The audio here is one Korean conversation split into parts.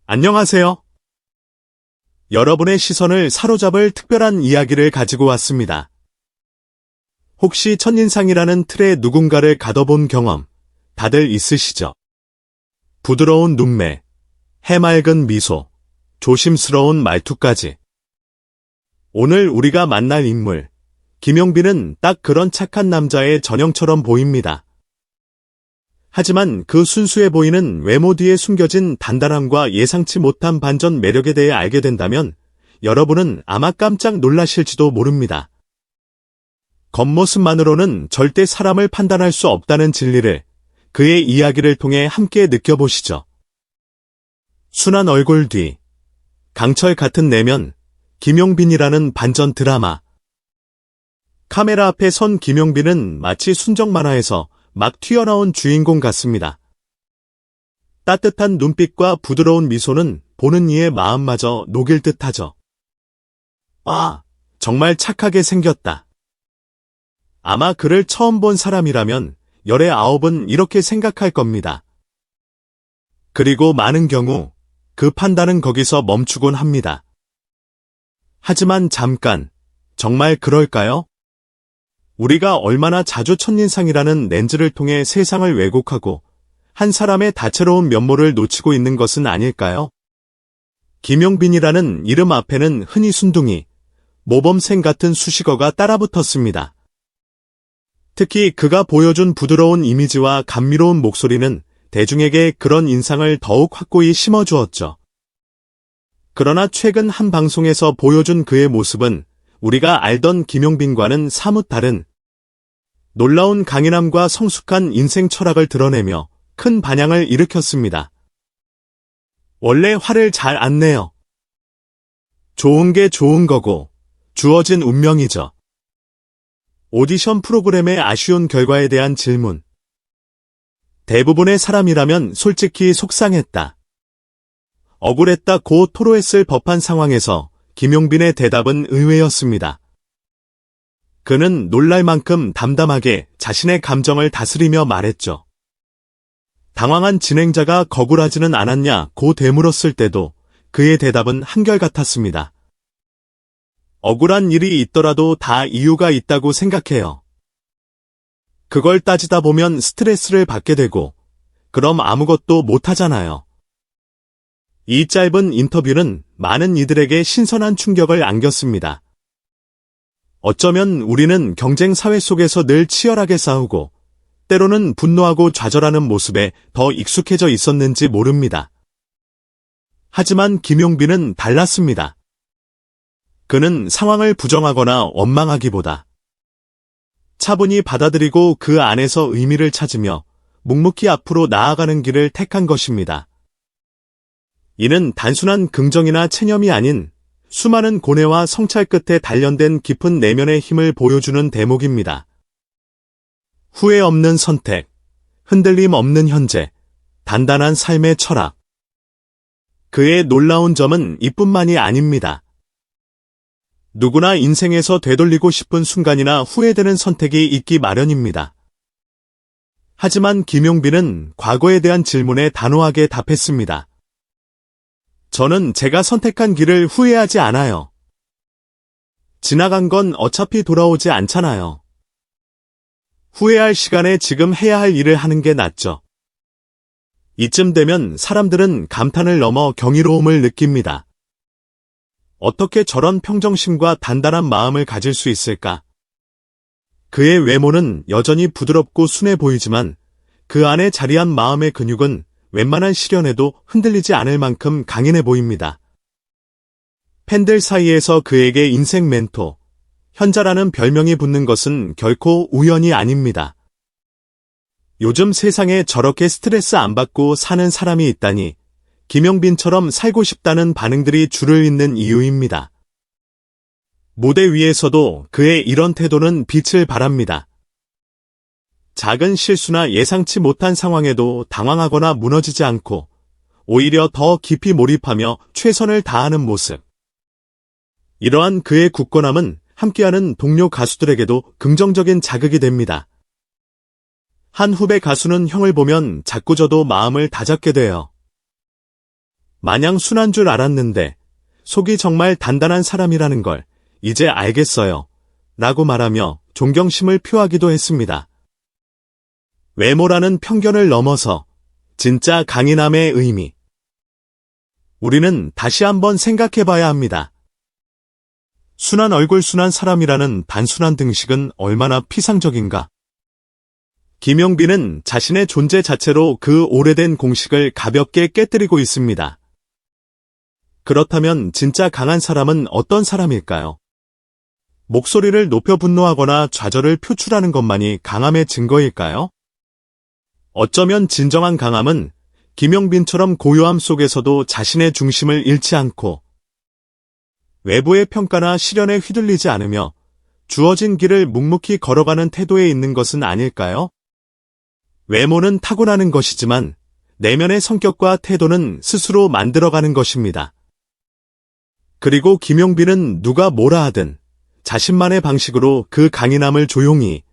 안녕하세요. 여러분의 시선을 사로잡을 특별한 이야기를 가지고 왔습니다. 혹시 첫인상이라는 틀에 누군가를 가둬본 경험 다들 있으시죠? 부드러운 눈매, 해맑은 미소, 조심스러운 말투까지. 오늘 우리가 만날 인물, 김용빈은 딱 그런 착한 남자의 전형처럼 보입니다. 하지만 그 순수해 보이는 외모 뒤에 숨겨진 단단함과 예상치 못한 반전 매력에 대해 알게 된다면 여러분은 아마 깜짝 놀라실지도 모릅니다. 겉모습만으로는 절대 사람을 판단할 수 없다는 진리를 그의 이야기를 통해 함께 느껴보시죠. 순한 얼굴 뒤, 강철 같은 내면, 김용빈이라는 반전 드라마. 카메라 앞에 선 김용빈은 마치 순정 만화에서 막 튀어나온 주인공 같습니다. 따뜻한 눈빛과 부드러운 미소는 보는 이의 마음마저 녹일 듯하죠. 아, 정말 착하게 생겼다. 아마 그를 처음 본 사람이라면 열의 9은 이렇게 생각할 겁니다. 그리고 많은 경우 그 판단은 거기서 멈추곤 합니다. 하지만 잠깐, 정말 그럴까요? 우리가 얼마나 자주 첫인상이라는 렌즈를 통해 세상을 왜곡하고 한 사람의 다채로운 면모를 놓치고 있는 것은 아닐까요? 김용빈이라는 이름 앞에는 흔히 순둥이, 모범생 같은 수식어가 따라붙었습니다. 특히 그가 보여준 부드러운 이미지와 감미로운 목소리는 대중에게 그런 인상을 더욱 확고히 심어주었죠. 그러나 최근 한 방송에서 보여준 그의 모습은 우리가 알던 김용빈과는 사뭇 다른 놀라운 강인함과 성숙한 인생 철학을 드러내며 큰 반향을 일으켰습니다. 원래 화를 잘 안 내요. 좋은 게 좋은 거고 주어진 운명이죠. 오디션 프로그램의 아쉬운 결과에 대한 질문. 대부분의 사람이라면 솔직히 속상했다. 억울했다고 토로했을 법한 상황에서 김용빈의 대답은 의외였습니다. 그는 놀랄 만큼 담담하게 자신의 감정을 다스리며 말했죠. 당황한 진행자가 거굴하지는 않았냐고 되물었을 때도 그의 대답은 한결같았습니다. 억울한 일이 있더라도 다 이유가 있다고 생각해요. 그걸 따지다 보면 스트레스를 받게 되고 그럼 아무것도 못하잖아요. 이 짧은 인터뷰는 많은 이들에게 신선한 충격을 안겼습니다. 어쩌면 우리는 경쟁 사회 속에서 늘 치열하게 싸우고 때로는 분노하고 좌절하는 모습에 더 익숙해져 있었는지 모릅니다. 하지만 김용빈은 달랐습니다. 그는 상황을 부정하거나 원망하기보다 차분히 받아들이고 그 안에서 의미를 찾으며 묵묵히 앞으로 나아가는 길을 택한 것입니다. 이는 단순한 긍정이나 체념이 아닌 수많은 고뇌와 성찰 끝에 단련된 깊은 내면의 힘을 보여주는 대목입니다. 후회 없는 선택, 흔들림 없는 현재, 단단한 삶의 철학. 그의 놀라운 점은 이뿐만이 아닙니다. 누구나 인생에서 되돌리고 싶은 순간이나 후회되는 선택이 있기 마련입니다. 하지만 김용빈은 과거에 대한 질문에 단호하게 답했습니다. 저는 제가 선택한 길을 후회하지 않아요. 지나간 건 어차피 돌아오지 않잖아요. 후회할 시간에 지금 해야 할 일을 하는 게 낫죠. 이쯤 되면 사람들은 감탄을 넘어 경이로움을 느낍니다. 어떻게 저런 평정심과 단단한 마음을 가질 수 있을까? 그의 외모는 여전히 부드럽고 순해 보이지만 그 안에 자리한 마음의 근육은 웬만한 시련에도 흔들리지 않을 만큼 강인해 보입니다. 팬들 사이에서 그에게 인생 멘토, 현자라는 별명이 붙는 것은 결코 우연이 아닙니다. 요즘 세상에 저렇게 스트레스 안 받고 사는 사람이 있다니 김용빈처럼 살고 싶다는 반응들이 줄을 잇는 이유입니다. 무대 위에서도 그의 이런 태도는 빛을 발합니다. 작은 실수나 예상치 못한 상황에도 당황하거나 무너지지 않고 오히려 더 깊이 몰입하며 최선을 다하는 모습. 이러한 그의 굳건함은 함께하는 동료 가수들에게도 긍정적인 자극이 됩니다. 한 후배 가수는 형을 보면 자꾸 저도 마음을 다잡게 돼요. 마냥 순한 줄 알았는데 속이 정말 단단한 사람이라는 걸 이제 알겠어요. 라고 말하며 존경심을 표하기도 했습니다. 외모라는 편견을 넘어서 진짜 강인함의 의미. 우리는 다시 한번 생각해봐야 합니다. 순한 얼굴 순한 사람이라는 단순한 등식은 얼마나 피상적인가. 김용빈은 자신의 존재 자체로 그 오래된 공식을 가볍게 깨뜨리고 있습니다. 그렇다면 진짜 강한 사람은 어떤 사람일까요? 목소리를 높여 분노하거나 좌절을 표출하는 것만이 강함의 증거일까요? 어쩌면 진정한 강함은 김용빈처럼 고요함 속에서도 자신의 중심을 잃지 않고 외부의 평가나 시련에 휘둘리지 않으며 주어진 길을 묵묵히 걸어가는 태도에 있는 것은 아닐까요? 외모는 타고나는 것이지만 내면의 성격과 태도는 스스로 만들어가는 것입니다. 그리고 김용빈은 누가 뭐라 하든 자신만의 방식으로 그 강인함을 조용히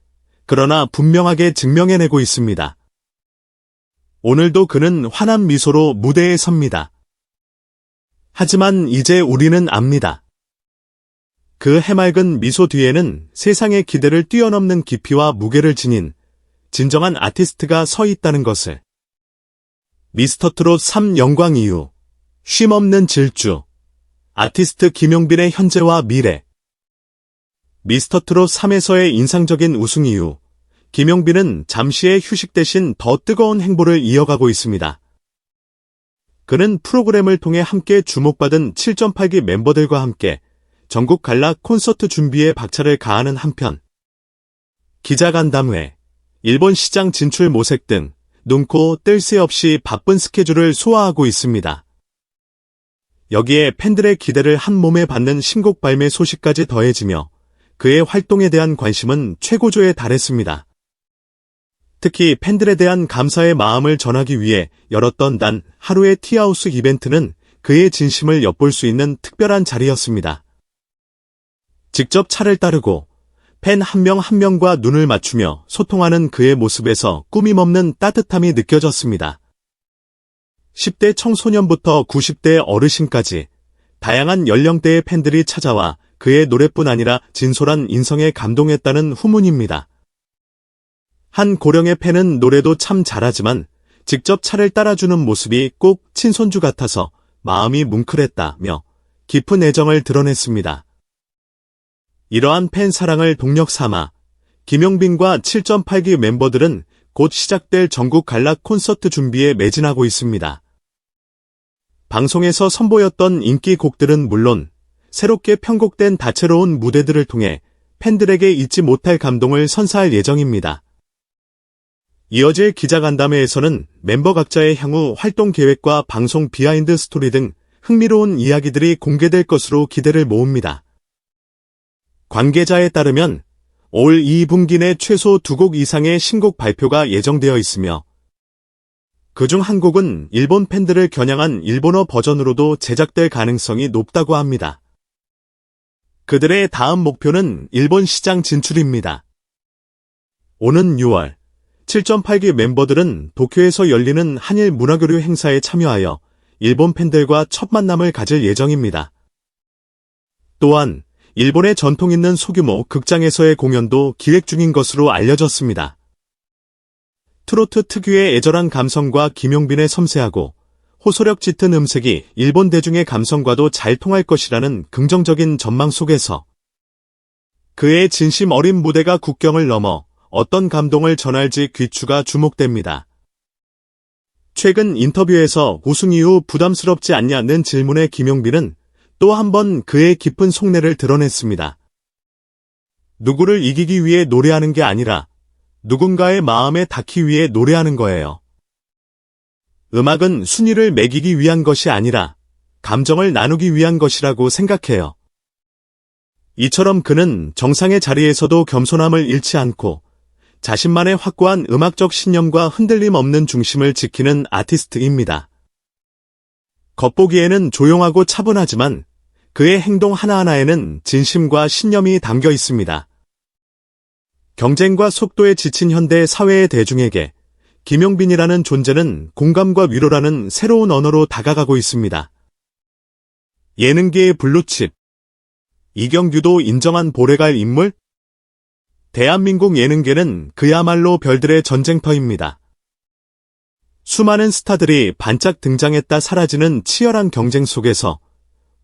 그러나 분명하게 증명해내고 있습니다. 오늘도 그는 환한 미소로 무대에 섭니다. 하지만 이제 우리는 압니다. 그 해맑은 미소 뒤에는 세상의 기대를 뛰어넘는 깊이와 무게를 지닌 진정한 아티스트가 서 있다는 것을. 미스터트롯 3 영광 이후 쉼없는 질주. 아티스트 김용빈의 현재와 미래. 미스터트롯 3에서의 인상적인 우승 이후 김용빈은 잠시의 휴식 대신 더 뜨거운 행보를 이어가고 있습니다. 그는 프로그램을 통해 함께 주목받은 7.8기 멤버들과 함께 전국 갈라 콘서트 준비에 박차를 가하는 한편 기자간담회, 일본 시장 진출 모색 등 눈코 뜰 새 없이 바쁜 스케줄을 소화하고 있습니다. 여기에 팬들의 기대를 한 몸에 받는 신곡 발매 소식까지 더해지며 그의 활동에 대한 관심은 최고조에 달했습니다. 특히 팬들에 대한 감사의 마음을 전하기 위해 열었던 단 하루의 티하우스 이벤트는 그의 진심을 엿볼 수 있는 특별한 자리였습니다. 직접 차를 따르고 팬 한 명 한 명과 눈을 맞추며 소통하는 그의 모습에서 꾸밈없는 따뜻함이 느껴졌습니다. 10대 청소년부터 90대 어르신까지 다양한 연령대의 팬들이 찾아와 그의 노래뿐 아니라 진솔한 인성에 감동했다는 후문입니다. 한 고령의 팬은 노래도 참 잘하지만 직접 차를 따라주는 모습이 꼭 친손주 같아서 마음이 뭉클했다며 깊은 애정을 드러냈습니다. 이러한 팬 사랑을 동력 삼아 김용빈과 7.8기 멤버들은 곧 시작될 전국 갈라 콘서트 준비에 매진하고 있습니다. 방송에서 선보였던 인기 곡들은 물론 새롭게 편곡된 다채로운 무대들을 통해 팬들에게 잊지 못할 감동을 선사할 예정입니다. 이어질 기자간담회에서는 멤버 각자의 향후 활동 계획과 방송 비하인드 스토리 등 흥미로운 이야기들이 공개될 것으로 기대를 모읍니다. 관계자에 따르면 올 2분기 내 최소 2곡 이상의 신곡 발표가 예정되어 있으며 그중 한 곡은 일본 팬들을 겨냥한 일본어 버전으로도 제작될 가능성이 높다고 합니다. 그들의 다음 목표는 일본 시장 진출입니다. 오는 6월 7.8기 멤버들은 도쿄에서 열리는 한일 문화교류 행사에 참여하여 일본 팬들과 첫 만남을 가질 예정입니다. 또한 일본의 전통 있는 소규모 극장에서의 공연도 기획 중인 것으로 알려졌습니다. 트로트 특유의 애절한 감성과 김용빈의 섬세하고 호소력 짙은 음색이 일본 대중의 감성과도 잘 통할 것이라는 긍정적인 전망 속에서 그의 진심 어린 무대가 국경을 넘어 어떤 감동을 전할지 귀추가 주목됩니다. 최근 인터뷰에서 우승 이후 부담스럽지 않냐는 질문에 김용빈은 또 한 번 그의 깊은 속내를 드러냈습니다. 누구를 이기기 위해 노래하는 게 아니라 누군가의 마음에 닿기 위해 노래하는 거예요. 음악은 순위를 매기기 위한 것이 아니라 감정을 나누기 위한 것이라고 생각해요. 이처럼 그는 정상의 자리에서도 겸손함을 잃지 않고 자신만의 확고한 음악적 신념과 흔들림 없는 중심을 지키는 아티스트입니다. 겉보기에는 조용하고 차분하지만 그의 행동 하나하나에는 진심과 신념이 담겨 있습니다. 경쟁과 속도에 지친 현대 사회의 대중에게 김용빈이라는 존재는 공감과 위로라는 새로운 언어로 다가가고 있습니다. 예능계의 블루칩. 이경규도 인정한 보레갈 인물? 대한민국 예능계는 그야말로 별들의 전쟁터입니다. 수많은 스타들이 반짝 등장했다 사라지는 치열한 경쟁 속에서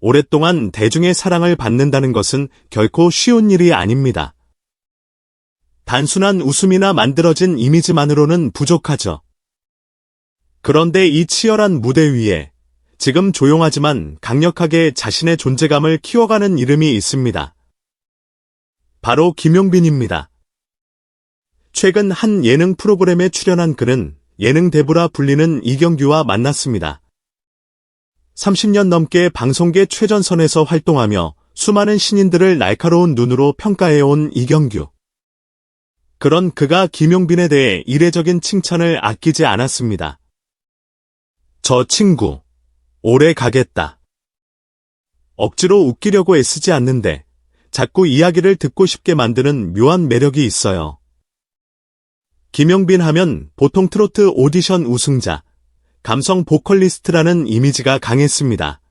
오랫동안 대중의 사랑을 받는다는 것은 결코 쉬운 일이 아닙니다. 단순한 웃음이나 만들어진 이미지만으로는 부족하죠. 그런데 이 치열한 무대 위에 지금 조용하지만 강력하게 자신의 존재감을 키워가는 이름이 있습니다. 바로 김용빈입니다. 최근 한 예능 프로그램에 출연한 그는 예능 대부라 불리는 이경규와 만났습니다. 30년 넘게 방송계 최전선에서 활동하며 수많은 신인들을 날카로운 눈으로 평가해온 이경규. 그런 그가 김용빈에 대해 이례적인 칭찬을 아끼지 않았습니다. 저 친구, 오래 가겠다. 억지로 웃기려고 애쓰지 않는데 자꾸 이야기를 듣고 싶게 만드는 묘한 매력이 있어요. 김용빈 하면 보통 트로트 오디션 우승자, 감성 보컬리스트라는 이미지가 강했습니다.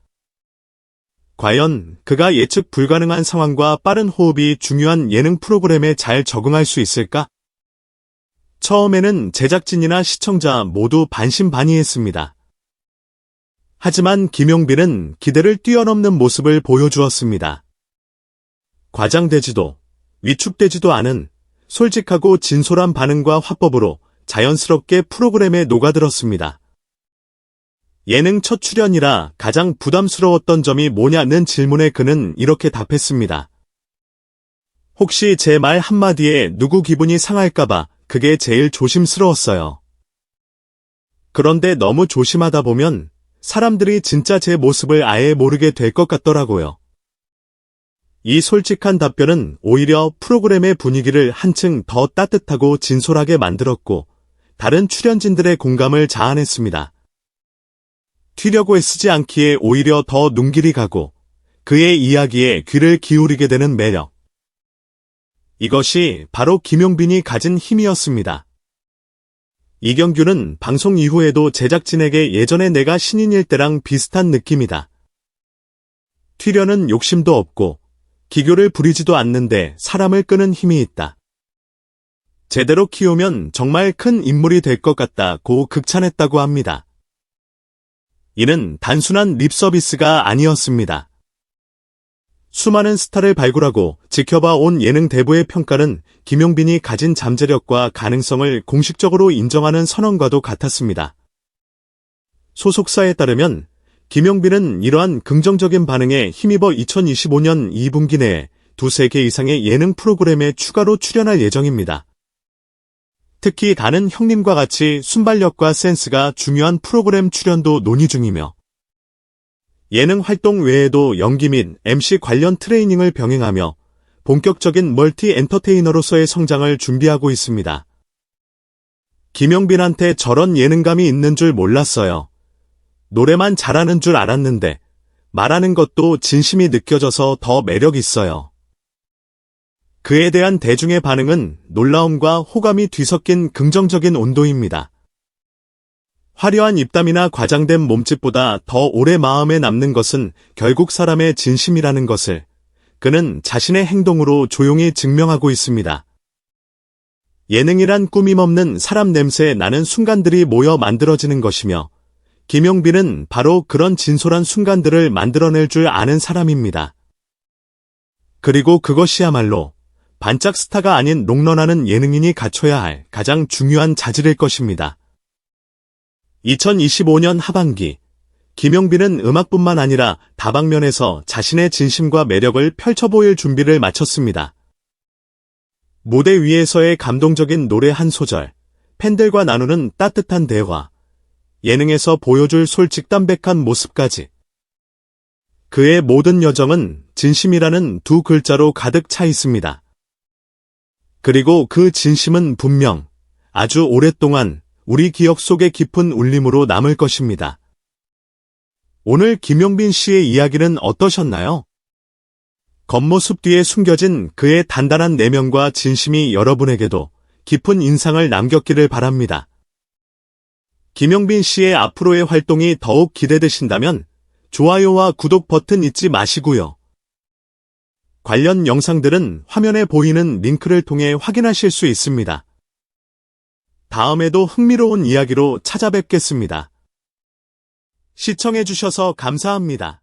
과연 그가 예측 불가능한 상황과 빠른 호흡이 중요한 예능 프로그램에 잘 적응할 수 있을까? 처음에는 제작진이나 시청자 모두 반신반의했습니다. 하지만 김용빈은 기대를 뛰어넘는 모습을 보여주었습니다. 과장되지도 위축되지도 않은 솔직하고 진솔한 반응과 화법으로 자연스럽게 프로그램에 녹아들었습니다. 예능 첫 출연이라 가장 부담스러웠던 점이 뭐냐는 질문에 그는 이렇게 답했습니다. 혹시 제 말 한마디에 누구 기분이 상할까봐 그게 제일 조심스러웠어요. 그런데 너무 조심하다 보면 사람들이 진짜 제 모습을 아예 모르게 될 것 같더라고요. 이 솔직한 답변은 오히려 프로그램의 분위기를 한층 더 따뜻하고 진솔하게 만들었고 다른 출연진들의 공감을 자아냈습니다. 튀려고 애쓰지 않기에 오히려 더 눈길이 가고 그의 이야기에 귀를 기울이게 되는 매력. 이것이 바로 김용빈이 가진 힘이었습니다. 이경규는 방송 이후에도 제작진에게 예전에 내가 신인일 때랑 비슷한 느낌이다. 튀려는 욕심도 없고 기교를 부리지도 않는데 사람을 끄는 힘이 있다. 제대로 키우면 정말 큰 인물이 될 것 같다고 극찬했다고 합니다. 이는 단순한 립서비스가 아니었습니다. 수많은 스타를 발굴하고 지켜봐 온 예능 대부의 평가는 김용빈이 가진 잠재력과 가능성을 공식적으로 인정하는 선언과도 같았습니다. 소속사에 따르면 김용빈은 이러한 긍정적인 반응에 힘입어 2025년 2분기 내에 두세 개 이상의 예능 프로그램에 추가로 출연할 예정입니다. 특히 다른 형님과 같이 순발력과 센스가 중요한 프로그램 출연도 논의 중이며 예능 활동 외에도 연기 및 MC 관련 트레이닝을 병행하며 본격적인 멀티 엔터테이너로서의 성장을 준비하고 있습니다. 김용빈한테 저런 예능감이 있는 줄 몰랐어요. 노래만 잘하는 줄 알았는데 말하는 것도 진심이 느껴져서 더 매력 있어요. 그에 대한 대중의 반응은 놀라움과 호감이 뒤섞인 긍정적인 온도입니다. 화려한 입담이나 과장된 몸짓보다 더 오래 마음에 남는 것은 결국 사람의 진심이라는 것을 그는 자신의 행동으로 조용히 증명하고 있습니다. 예능이란 꾸밈없는 사람 냄새에 나는 순간들이 모여 만들어지는 것이며 김용빈은 바로 그런 진솔한 순간들을 만들어낼 줄 아는 사람입니다. 그리고 그것이야말로 반짝 스타가 아닌 롱런하는 예능인이 갖춰야 할 가장 중요한 자질일 것입니다. 2025년 하반기, 김용빈은 음악뿐만 아니라 다방면에서 자신의 진심과 매력을 펼쳐보일 준비를 마쳤습니다. 무대 위에서의 감동적인 노래 한 소절, 팬들과 나누는 따뜻한 대화, 예능에서 보여줄 솔직 담백한 모습까지. 그의 모든 여정은 진심이라는 두 글자로 가득 차 있습니다. 그리고 그 진심은 분명 아주 오랫동안 우리 기억 속에 깊은 울림으로 남을 것입니다. 오늘 김용빈 씨의 이야기는 어떠셨나요? 겉모습 뒤에 숨겨진 그의 단단한 내면과 진심이 여러분에게도 깊은 인상을 남겼기를 바랍니다. 김용빈 씨의 앞으로의 활동이 더욱 기대되신다면 좋아요와 구독 버튼 잊지 마시고요. 관련 영상들은 화면에 보이는 링크를 통해 확인하실 수 있습니다. 다음에도 흥미로운 이야기로 찾아뵙겠습니다. 시청해주셔서 감사합니다.